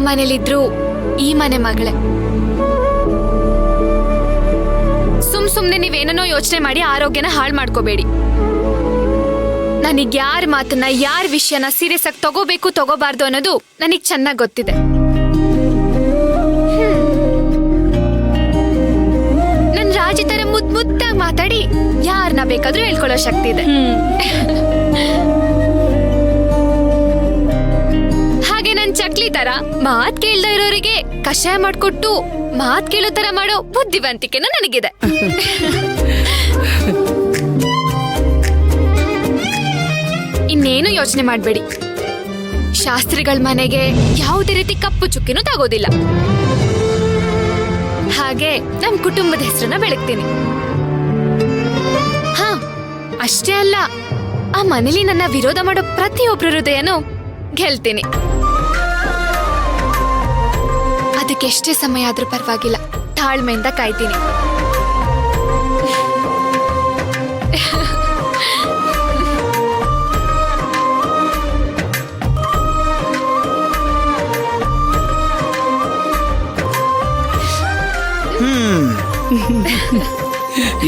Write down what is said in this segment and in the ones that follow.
ಮನೇಲಿದ್ರು ಈ ಮನೆ ಮಗಳೇ. ಸುಮ್ನೆ ನೀವೇನೋ ಯೋಚನೆ ಮಾಡಿ ಆರೋಗ್ಯನ ಹಾಳು ಮಾಡ್ಕೋಬೇಡಿ. ನನಗ್ ಯಾರ ಮಾತನ್ನ ಯಾರ ವಿಷಯನ ಸೀರಿಯಸ್ ಆಗಿ ತಗೋಬೇಕು ತಗೋಬಾರ್ದು ಅನ್ನೋದು ನನಗ್ ಚೆನ್ನಾಗ್ ಗೊತ್ತಿದೆ. ನನ್ ರಾಜಿ ತರ ಮುದ್ದಾಗಿ ಮಾತಾಡಿ ಯಾರನ್ನ ಬೇಕಾದ್ರೂ ಹೇಳ್ಕೊಳ್ಳೋ ಶಕ್ತಿ ಇದೆ. ಹಾಗೆ ನನ್ ಚಕ್ಲಿ ತರ ಮಾತ್ ಕೇಳ್ದ ಇರೋರಿಗೆ ಕಷಾಯ ಮಾಡ್ಕೊಟ್ಟು ಮಾತ್ ಕೇಳೋ ತರ ಮಾಡೋ ಬುದ್ಧಿವಂತಿಕೆನೂ ನನಗಿದೆ. ಇನ್ನೇನು ಯೋಚನೆ ಮಾಡ್ಬೇಡಿ. ಶಾಸ್ತ್ರಿಗಳ ಮನೆಗೆ ಯಾವುದೇ ರೀತಿ ಕಪ್ಪು ಚುಕ್ಕಿನೂ ತಗೋದಿಲ್ಲ. ಹಾಗೆ ನಮ್ ಕುಟುಂಬದ ಹೆಸರನ್ನ ಬೆಳಗ್ತೀನಿ. ಹಾ, ಅಷ್ಟೇ ಅಲ್ಲ, ಆ ಮನೇಲಿ ನನ್ನ ವಿರೋಧ ಮಾಡೋ ಪ್ರತಿಯೊಬ್ರು ಹೃದಯನೂ ಗೆಲ್ತೀನಿ. ಅದಕ್ಕೆ ಎಷ್ಟೇ ಸಮಯ ಆದ್ರೂ ಪರವಾಗಿಲ್ಲ, ತಾಳ್ಮೆಯಿಂದ ಕಾಯ್ತೀನಿ.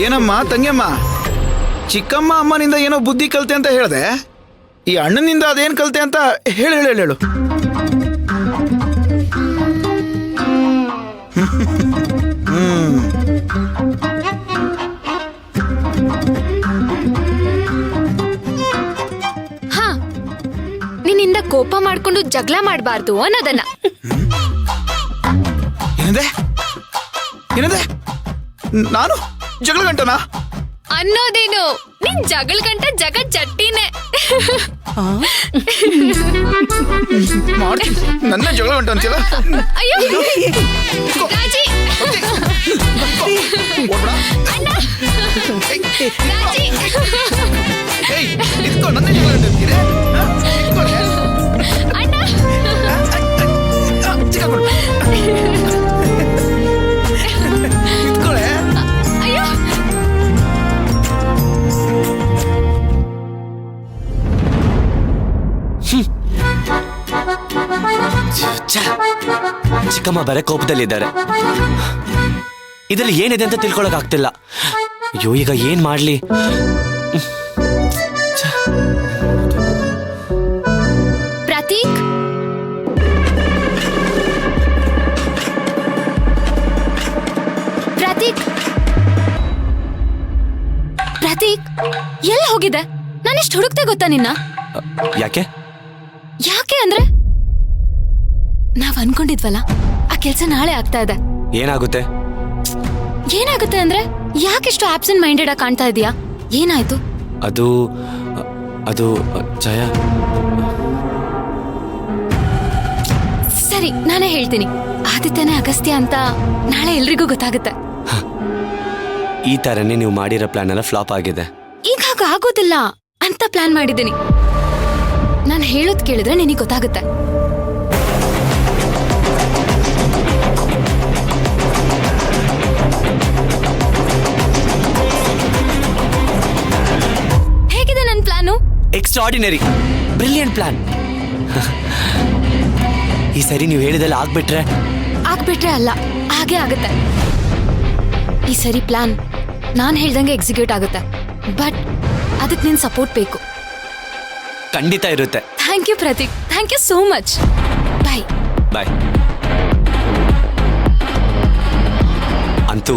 ಏನಮ್ಮ ತಂಗಿಯಮ್ಮ, ಚಿಕ್ಕಮ್ಮ ಅಮ್ಮನಿಂದ ಏನೋ ಬುದ್ಧಿ ಕಲ್ತೆ ಅಂತ ಹೇಳ್ದೆ. ಈ ಅಣ್ಣನಿಂದ ಅದೇನ್ ಕಲ್ತೆ ಅಂತ ಹೇಳು ಹೇಳು ಹೇಳು. ಹಾ, ನಿನ್ನಿಂದ ಕೋಪ ಮಾಡ್ಕೊಂಡು ಜಗಳ ಮಾಡಬಾರ್ದು ಅನ್ನೋದನ್ನ. ಏನದೆ ಏನದೆ ನಾನು ಜಗಳ ಗಂಟನಾ ಅನ್ನೋದೇನು? ನಿನ್ ಜಗಳ ಗಂಟ ಜಗತ್ ಜಟ್ಟಿನೇ. ಮಾಡ್ತೀನಿ ನನ್ನ ಜಗಳ ಗಂಟ ಅಂತೀರ. ಅಯ್ಯೋ ರಾಜಿ, ರಾಜಿ, ಇದ್ಕೋ ನನ್ನ ಜಗಳ ಗಂಟ ಅಂತೀರ. ಅಣ್ಣ ಇದ್ಕೊಳೆ. ಅಯ್ಯೋ ಚಿಕ್ಕಮ್ಮ ಬೇರೆ ಕೋಪದಲ್ಲಿದ್ದಾರೆ. ಇದರಲ್ಲಿ ಏನಿದೆ ಅಂತ ತಿಳ್ಕೊಳಕ್ ಆಗ್ತಿಲ್ಲ. ಅಯ್ಯೋ, ಈಗ ಏನ್ ಮಾಡ್ಲಿ? ಪ್ರತೀಕ್, ಪ್ರತೀಕ್, ಪ್ರತೀಕ್, ಎಲ್ಲಿ ಹೋಗಿದೆ? ನಾನಿಷ್ಟು ಹುಡುಕ್ತೆ ಗೊತ್ತಾ ನಿನ್ನ? ಯಾಕೆ? ಯಾಕೆ ಅಂದ್ರೆ ನಾವ್ ಅನ್ಕೊಂಡಿದ್ವಲ್ಲ, ಆ ಕೆಲ್ಸ ನಾಳೆ ಆಗ್ತಾ ಇದೆ. ಏನಾಗುತ್ತೆ? ಏನಾಗುತ್ತೆ ಅಂದ್ರೆ ಯಾಕೆಷ್ಟು ಆಬ್ಸೆಂಟ್ ಮೈಂಡೆಡ್ ಆಗಿ ಕಾಣ್ತಾ ಇದೀಯಾ? ಏನಾಯ್ತು? ಅದು ಅದು ಜಯ. ಸರಿ, ನಾನೇ ಹೇಳ್ತೀನಿ. ಆದಿತ್ಯನೇ ಅಗಸ್ತ್ಯ ಅಂತ ನಾಳೆ ಎಲ್ರಿಗೂ ಗೊತ್ತಾಗುತ್ತೆ. ಈ ತರನೇ ನೀವು ಮಾಡಿರೋ ಪ್ಲಾನ್ ಎಲ್ಲ ಫ್ಲಾಪ್ ಆಗಿದೆ. ಈಗ ಹಾಗ ಆಗೋದಿಲ್ಲ ಅಂತ ಪ್ಲಾನ್ ಮಾಡಿದ್ದೀನಿ. ನಾನು ಹೇಳೋದ್ ಕೇಳಿದ್ರೆ ನಿನಗೆ ಗೊತ್ತಾಗುತ್ತೆ. ಹೇಗಿದೆ ನನ್ನ ಪ್ಲಾನು? Extraordinary, brilliant plan. ಈ ಸರಿ ನೀವು ಹೇಳಿದೆಲ್ಲ ಆಗ್ಬಿಟ್ರೆ ಅಲ್ಲ, ಹಾಗೆ ಆಗುತ್ತೆ. ಈ ಸರಿ ಪ್ಲಾನ್ ನಾನ್ ಹೇಳ್ದಂಗೆ ಎಕ್ಸಿಕ್ಯೂಟ್ ಆಗುತ್ತೆ. ಬಟ್ ಅದಕ್ಕೆ ನಿನ್ ಸಪೋರ್ಟ್ ಬೇಕು. ಖಂಡಿತ ಇರುತ್ತೆ. Thank you Prateek, thank you so much. Bye bye. ಅಂತೂ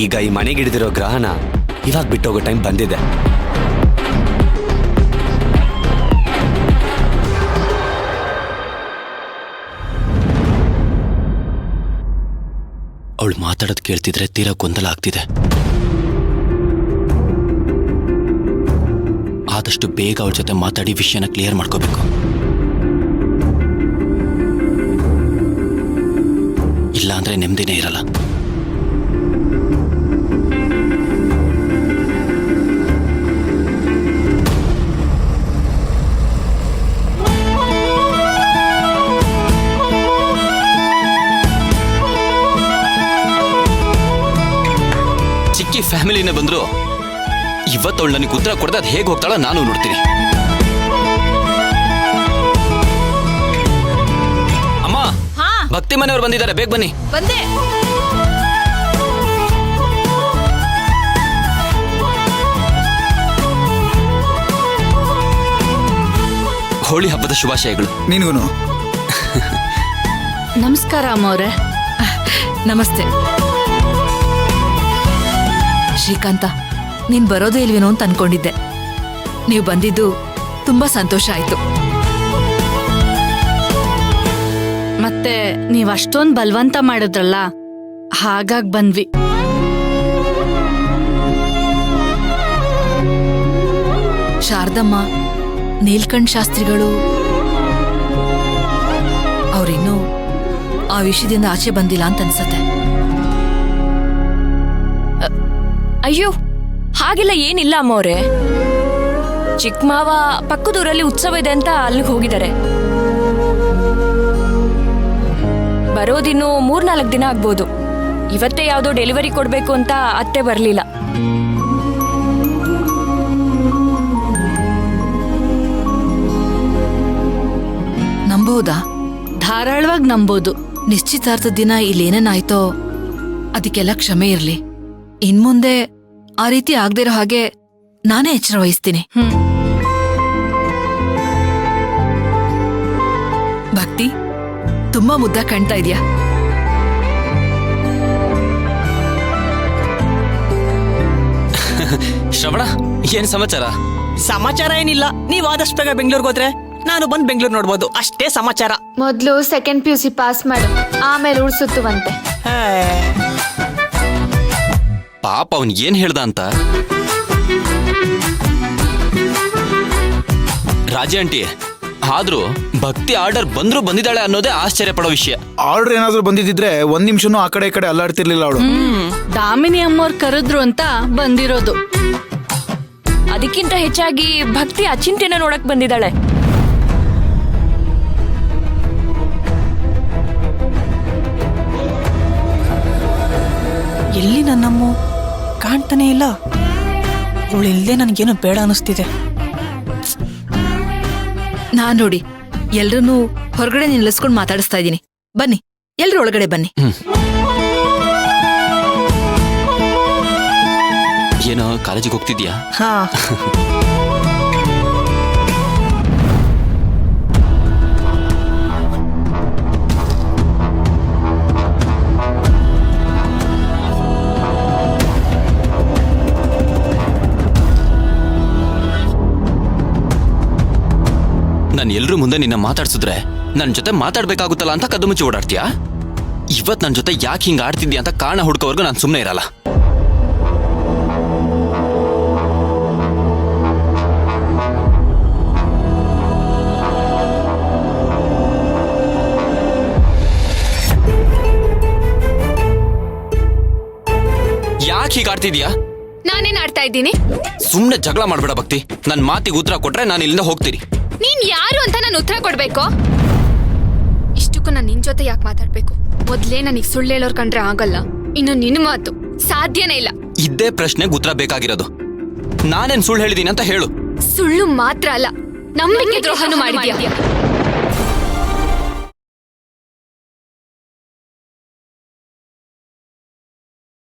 ಈಗ ಈ ಮನೆಗಿಡಿದಿರೋ ಗ್ರಹಣ ಇವಾಗ ಬಿಟ್ಟೋಗೋ ಟೈಮ್ ಬಂದಿದೆ. ಅವಳು ಮಾತಾಡೋದು ಕೇಳ್ತಿದ್ರೆ ತೀರಾ ಗೊಂದಲ ಆಗ್ತಿದೆ. ಆದಷ್ಟು ಬೇಗ ಅವಳ ಜೊತೆ ಮಾತಾಡಿ ವಿಷಯನ ಕ್ಲಿಯರ್ ಮಾಡ್ಕೋಬೇಕು. ಇಲ್ಲ ಅಂದ್ರೆ ನೆಮ್ಮದಿನೇ ಇರಲ್ಲ. ಚಿಕ್ಕಿ ಫ್ಯಾಮಿಲಿನೇ ಬಂದ್ರು ಇವತ್ತವಳು ನನಗೆ ಉತ್ತರ ಕೊಡದೆ ಅದು ಹೇಗೆ ಹೋಗ್ತಾಳ ನಾನು ನೋಡ್ತೀನಿ. ಅಮ್ಮ, ಭಕ್ತಿ ಮನೆಯವ್ರು ಬಂದಿದ್ದಾರೆ, ಬೇಗ ಬನ್ನಿ. ಬಂದೆ. ಹೋಳಿ ಹಬ್ಬದ ಶುಭಾಶಯಗಳು. ನಿನ್ಗುನು. ನಮಸ್ಕಾರ ಅಮ್ಮವ್ರೆ. ನಮಸ್ತೆ. ಶ್ರೀಕಾಂತ, ನೀನ್ ಬರೋದೇ ಇಲ್ವೇನೋ ಅಂತ ಅನ್ಕೊಂಡಿದ್ದೆ. ನೀವು ಬಂದಿದ್ದು ತುಂಬಾ ಸಂತೋಷ ಆಯ್ತು. ಮತ್ತೆ ನೀವ್ ಅಷ್ಟೊಂದ್ ಬಲವಂತ ಮಾಡಿದ್ರಲ್ಲ, ಹಾಗಾಗಿ ಬಂದ್ವಿ. ಶಾರದಮ್ಮ, ನೀಲ್ಕಂಠ್ ಶಾಸ್ತ್ರಿಗಳು ಅವ್ರಿನ್ನೂ ಆ ವಿಷಯದಿಂದ ಆಚೆ ಬಂದಿಲ್ಲ ಅಂತ ಅನ್ಸತ್ತೆ. ಅಯ್ಯೋ, ಹಾಗೆಲ್ಲ ಏನಿಲ್ಲ ಅಮ್ಮವ್ರೆ. ಚಿಕ್ಕ ಮಾವ ಪಕ್ಕದೂರಲ್ಲಿ ಉತ್ಸವ ಇದೆ ಅಂತ ಅಲ್ಲಿಗೆ ಹೋಗಿದ್ದಾರೆ. ಬರೋದಿನ್ನು 3-4 ದಿನ ಆಗ್ಬೋದು. ಇವತ್ತೇ ಯಾವುದೋ ಡೆಲಿವರಿ ಕೊಡ್ಬೇಕು ಅಂತ ಅತ್ತೆ ಬರ್ಲಿಲ್ಲ. ನಂಬೋದಾ? ಧಾರಾಳವಾಗಿ ನಂಬೋದು. ನಿಶ್ಚಿತಾರ್ಥದ ದಿನ ಇಲ್ಲೇನೇನಾಯ್ತೋ ಅದಕ್ಕೆಲ್ಲ ಕ್ಷಮೆ ಇರ್ಲಿ. ಇನ್ಮುಂದೆ ಆ ರೀತಿ ಆಗದಿರೋ ಹಾಗೆ ನಾನೇ ಎಚ್ಚರ ವಹಿಸ್ತೀನಿ. ಭಕ್ತಿ, ತುಂಬಾ ಮುದ್ದ ಕಾಣ್ತಾ ಇದೆಯಾ? ಶ್ರವಣ, ಏನ್ ಸಮಾಚಾರ? ಸಮಾಚಾರ ಏನಿಲ್ಲ. ನೀವ್ ಆದಷ್ಟು ಬೇಗ ಬೆಂಗಳೂರಿಗೆ ಹೋದ್ರೆ ನಾನು ಬಂದ್ ಬೆಂಗಳೂರು ನೋಡ್ಬೋದು, ಅಷ್ಟೇ ಸಮಾಚಾರ. ಮೊದ್ಲು ಸೆಕೆಂಡ್ PUC ಪಾಸ್ ಮಾಡು, ಆಮೇಲೆ ಉಳ್ಸುತ್ತುವಂತೆ. ಪಾಪ ಅವನ್ ಏನ್ ಹೇಳ್ದ ಅಂತ. ರಾಜಿ ಆಂಟಿ, ಆದ್ರೂ ಭಕ್ತಿ ಆರ್ಡರ್ ಬಂದಿದ್ದಾಳೆ ಅನ್ನೋದೇ ಆಶ್ಚರ್ಯ ಪಡೋ ವಿಷಯ. ಆರ್ಡರ್ ಏನಾದ್ರೂ ಬಂದಿದ್ರೆ 1 ನಿಮಿಷನೂ ಆ ಕಡೆ ಈ ಕಡೆ ಅಲ್ಲಾಡ್ತಿರ್ಲಿಲ್ಲ ಅವಳು. ದಾಮಿನಿ ಅಮ್ಮವ್ರು ಕರೆದ್ರು ಅಂತ ಬಂದಿರೋದು. ಅದಕ್ಕಿಂತ ಹೆಚ್ಚಾಗಿ ಭಕ್ತಿ ಅಚಿಂತ್ಯನ ನೋಡಕ್ ಬಂದಿದ್ದಾಳೆ. ಎಲ್ಲಿ ನನ್ನಮ್ಮ ಕಾಣ್ತಾನೆ ಇಲ್ಲ. ಅವಳಿಲ್ದೆ ನನಗೇನು ಬೇಡ ಅನಿಸ್ತಿದೆ. ನಾನ್ ನೋಡಿ ಎಲ್ರನ್ನೂ ಹೊರಗಡೆ ನಿಲ್ಲಿಸ್ಕೊಂಡು ಮಾತಾಡಿಸ್ತಾ ಇದ್ದೀನಿ. ಬನ್ನಿ, ಎಲ್ರು ಒಳಗಡೆ ಬನ್ನಿ. ಏನೋ ಕಾಲೇಜಿಗೆ ಹೋಗ್ತಿದ್ಯಾ? ಹಾ, ನಾನು ಎಲ್ರೂ ಮುಂದೆ ನಿನ್ನ ಮಾತಾಡ್ಸಿದ್ರೆ ನನ್ನ ಜೊತೆ ಮಾತಾಡ್ಬೇಕಾಗುತ್ತಲ್ಲ ಅಂತ ಕದ್ದು ಮುಚ್ಚಿ ಓಡಾಡ್ತೀಯಾ? ಇವತ್ ನನ್ನ ಜೊತೆ ಯಾಕೆ ಹಿಂಗ ಆಡ್ತಿದ್ಯಾ ಅಂತ ಕಾರಣ ಹುಡ್ಕೋವರೆಗೂ ನಾನು ಸುಮ್ಮನೆ ಇರಲ್ಲ. ಯಾಕೆ ಹೀಗೆ ಆಡ್ತಿದ್ಯಾ? ನಾನೇನ್ ಆಡ್ತಾ ಇದ್ದೀನಿ? ಸುಮ್ನೆ ಜಗಳ ಮಾಡ್ಬೇಡ ಭಕ್ತಿ. ನನ್ನ ಮಾತಿಗೆ ಉತ್ತರ ಕೊಟ್ರೆ ನಾನು ಇಲ್ಲಿಂದ ಹೋಗ್ತೀನಿ. ನೀನ್ ಯಾರು ಅಂತ ನಾನು ಉತ್ತರ ಕೊಡ್ಬೇಕು? ಇಷ್ಟಕ್ಕೂ ನಾನು ನಿನ್ ಜೊತೆ ಯಾಕೆ ಮಾತಾಡ್ಬೇಕು? ಮೊದ್ಲೇ ನನಗ್ ಸುಳ್ಳು ಹೇಳೋರ್ ಕಂಡ್ರೆ ಆಗಲ್ಲ. ಇನ್ನು ನಿನ್ ಮಾತು ಸಾಧ್ಯನೇ ಇಲ್ಲ. ಇದ್ದೇ ಪ್ರಶ್ನೆಗೆ ಉತ್ತರ ಬೇಕಾಗಿರೋದು. ನಾನೇನ್ ಸುಳ್ಳು ಹೇಳಿದೀನಿ ಅಂತ ಹೇಳು. ಸುಳ್ಳು ಮಾತ್ರ ಅಲ್ಲ, ನಂಬಿಕೆ ದ್ರೋಹನು ಮಾಡಿದ್ಯಾ.